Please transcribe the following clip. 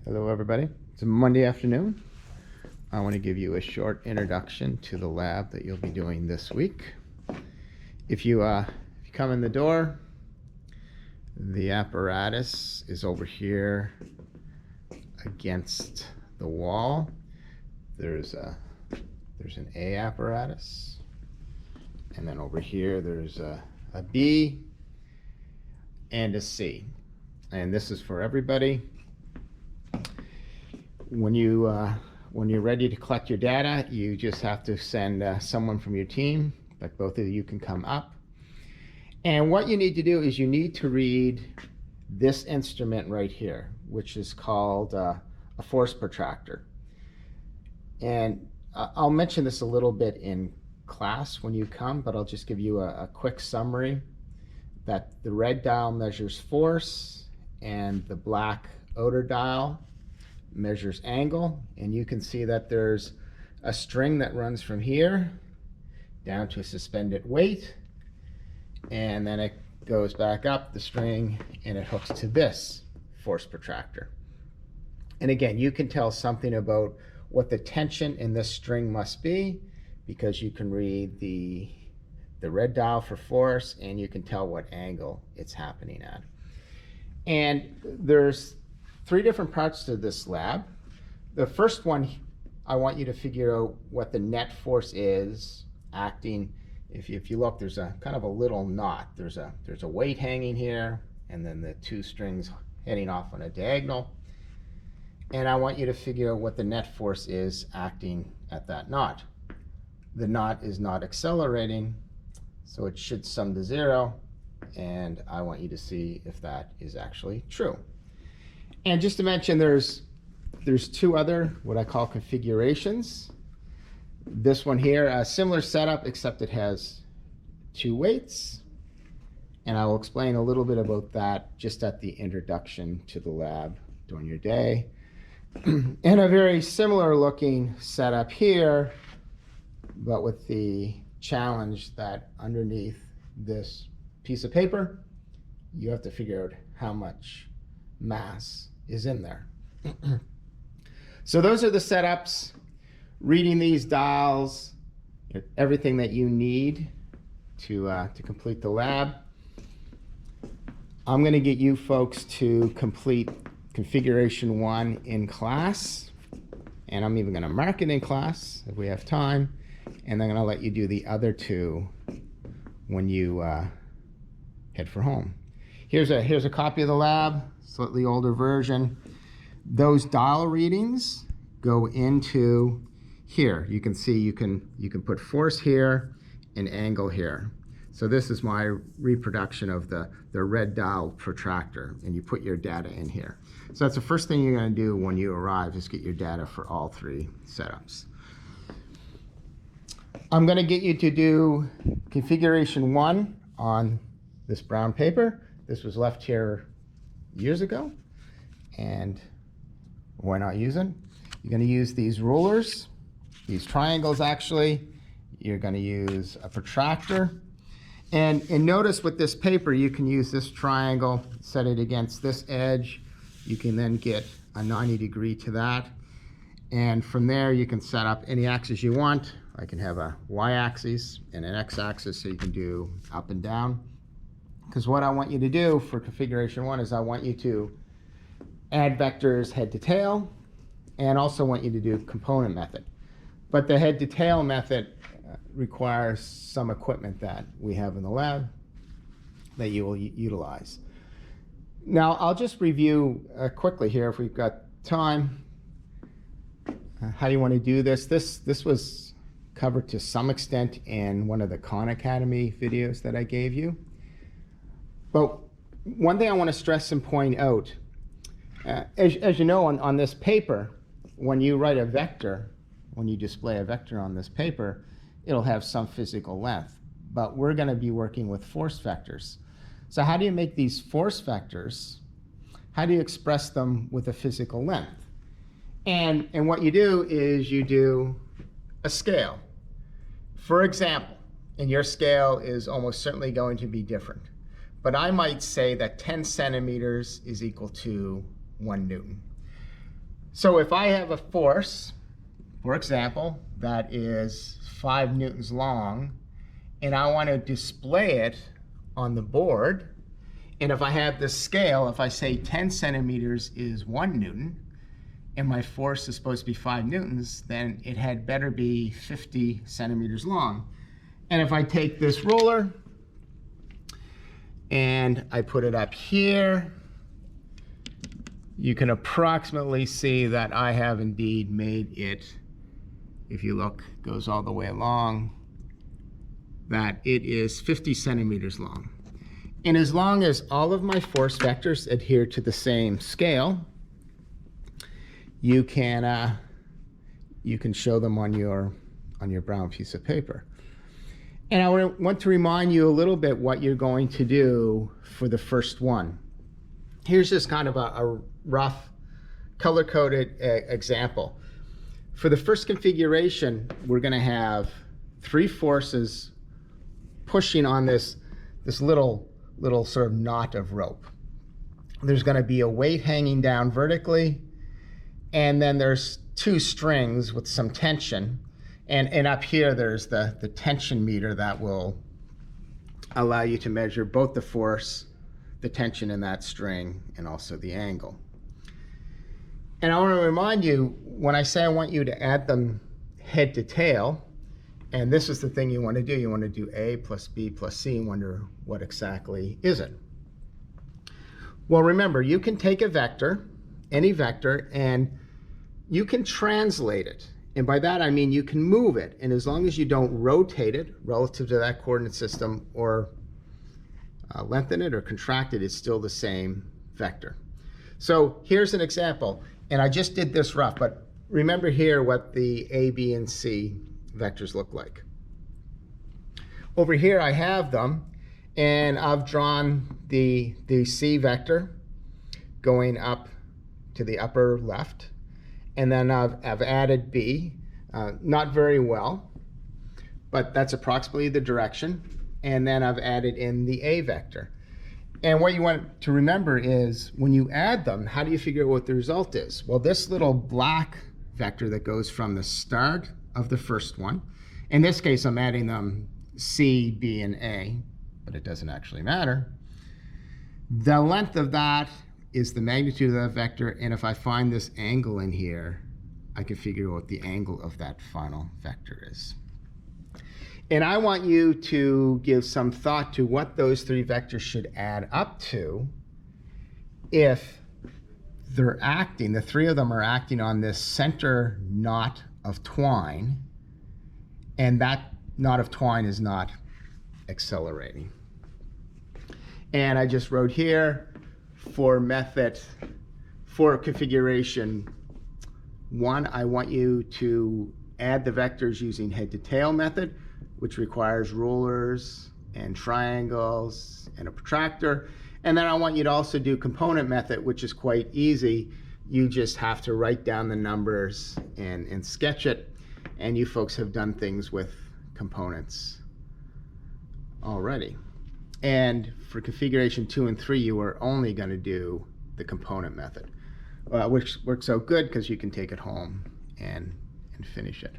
Hello everybody. It's a Monday afternoon. I want to give you a short introduction to the lab that you'll be doing this week. If you come in the door, the apparatus is over here against the wall. There's an A apparatus, and then over here there's a B and a C, and this is for everybody. When you're ready to collect your data, you just have to send someone from your team, like both of you can come up. And what you need to do is you need to read this instrument right here, which is called a force protractor. And I'll mention this a little bit in class when you come, but I'll just give you a quick summary that the red dial measures force and the black outer dial measures angle. And you can see that there's a string that runs from here down to a suspended weight, and then it goes back up the string and it hooks to this force protractor. And again, you can tell something about what the tension in this string must be because you can read the red dial for force and you can tell what angle it's happening at. And there's three different parts to this lab. The first one, I want you to figure out what the net force is acting. If you look, there's a kind of a little knot. There's a weight hanging here, and then the two strings heading off on a diagonal. And I want you to figure out what the net force is acting at that knot. The knot is not accelerating, so it should sum to 0, and I want you to see if that is actually true. And just to mention, there's two other what I call configurations. This one here, a similar setup, except it has two weights. And I will explain a little bit about that just at the introduction to the lab during your day. And a very similar looking setup here, but with the challenge that underneath this piece of paper, you have to figure out how much mass is in there. So those are the setups, reading these dials, everything that you need to complete the lab. I'm going to get you folks to complete configuration 1 in class, and I'm even going to mark it in class if we have time, and I'm going to let you do the other two when you head for home. Here's a copy of the lab, slightly older version. Those dial readings go into here. You can see you can put force here and angle here. So this is my reproduction of the red dial protractor, and you put your data in here. So that's the first thing you're going to do when you arrive, is get your data for all three setups. I'm going to get you to do configuration 1 on this brown paper. This was left here years ago, and why not use it? You're going to use these rulers, these triangles actually. You're going to use a protractor. And notice with this paper, you can use this triangle, set it against this edge. You can then get a 90-degree to that. And from there, you can set up any axis you want. I can have a y-axis and an x-axis, so you can do up and down. Because what I want you to do for configuration 1 is I want you to add vectors head to tail, and also want you to do component method. But the head to tail method requires some equipment that we have in the lab that you will utilize. Now, I'll just review quickly here, if we've got time, how you want to do this. This was covered to some extent in one of the Khan Academy videos that I gave you. But one thing I want to stress and point out, as you know, on this paper, when you write a vector, when you display a vector on this paper, it'll have some physical length. But we're going to be working with force vectors. So how do you make these force vectors? How do you express them with a physical length? And what you do is you do a scale. For example, and your scale is almost certainly going to be different, but I might say that 10 centimeters is equal to 1 Newton. So if I have a force, for example, that is 5 newtons long, and I want to display it on the board, and if I have this scale, if I say 10 centimeters is 1 newton, and my force is supposed to be 5 newtons, then it had better be 50 centimeters long. And if I take this ruler and I put it up here, you can approximately see that I have indeed made it, if you look, goes all the way along, that it is 50 centimeters long. And as long as all of my force vectors adhere to the same scale, you can show them on your brown piece of paper. And I want to remind you a little bit what you're going to do for the first one. Here's just kind of a rough color-coded example. For the first configuration, we're going to have 3 forces pushing on this little sort of knot of rope. There's going to be a weight hanging down vertically, and then there's 2 strings with some tension. And up here, there's the tension meter that will allow you to measure both the force, the tension in that string, and also the angle. And I want to remind you, when I say I want you to add them head to tail, and this is the thing you want to do. You want to do A plus B plus C and wonder what exactly is it. Well, remember, you can take a vector, any vector, and you can translate it. And by that, I mean you can move it. And as long as you don't rotate it relative to that coordinate system or lengthen it or contract it, it's still the same vector. So here's an example. And I just did this rough, but remember here what the A, B, and C vectors look like. Over here, I have them, and I've drawn the C vector going up to the upper left. And then I've added B, not very well, but that's approximately the direction. And then I've added in the A vector. And what you want to remember is when you add them, how do you figure out what the result is? Well, this little black vector that goes from the start of the first one, in this case, I'm adding them C, B, and A, but it doesn't actually matter. The length of that is the magnitude of that vector, and if I find this angle in here, I can figure out what the angle of that final vector is. And I want you to give some thought to what those 3 vectors should add up to if they're acting, the 3 of them are acting on this center knot of twine, and that knot of twine is not accelerating. And I just wrote here, for configuration 1, I want you to add the vectors using head to tail method, which requires rulers and triangles and a protractor. And then I want you to also do component method, which is quite easy. You just have to write down the numbers and sketch it. And you folks have done things with components already. And for configuration 2 and 3, you are only going to do the component method, which works out good because you can take it home and finish it.